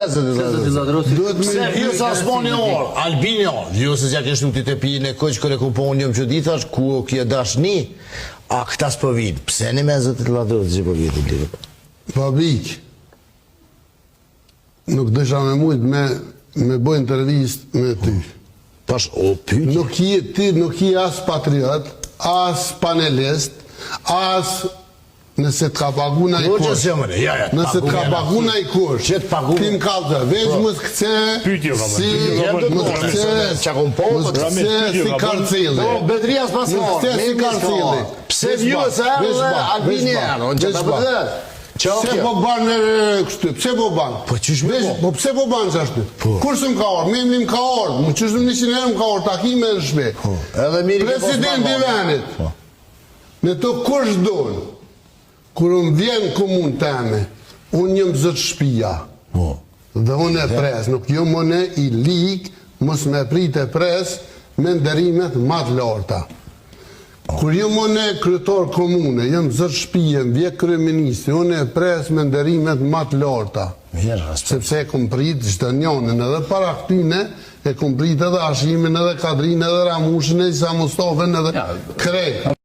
Pse ju sa s'boni orë, Albinio, ju se s'ja kështë utit e pijin e koq kër e kupon njëm që dithash, ku kje dashni, a këta s'po vid, pse një me zëtit ladrët që po vidin të të? Fabrik, nuk dësha me mujtë me bëj intervist me ty. Pash, o pyjtë? Nuk je as patriot, as panelist, as nëse të ka pagu na i kush. Nëse të ka pagu na i kush. Tim kaltë, veç mës këce si karcili. Bedria s'pasmon, si karcili. Pse vjo se edhe Albiniano, në që të përdet? Pse po banë kështu, pse po banë? Po qysh me po? Po pse po banë që ashtu? Kur së më ka orë, me më ka orë, më qysh më 100 herë më ka orë, takime në shpe. Presidenti venit, në të kush dojnë, kur unë vjenë komunë teme, unë njëm zëtë shpia, dhe unë e pres, nuk jo mëne i likë, mos me prit e pres, me nderimet matë larta. Kur jo mëne kryetar komune, jem zëtë shpia, vje kryeministri, unë e pres me nderimet matë larta. Sepse e kom prit çdo njënën, edhe para këtyne, e kom prit edhe Ashimin, edhe Kadrin, edhe Ramushin, edhe Isa Mustafën, edhe krejt.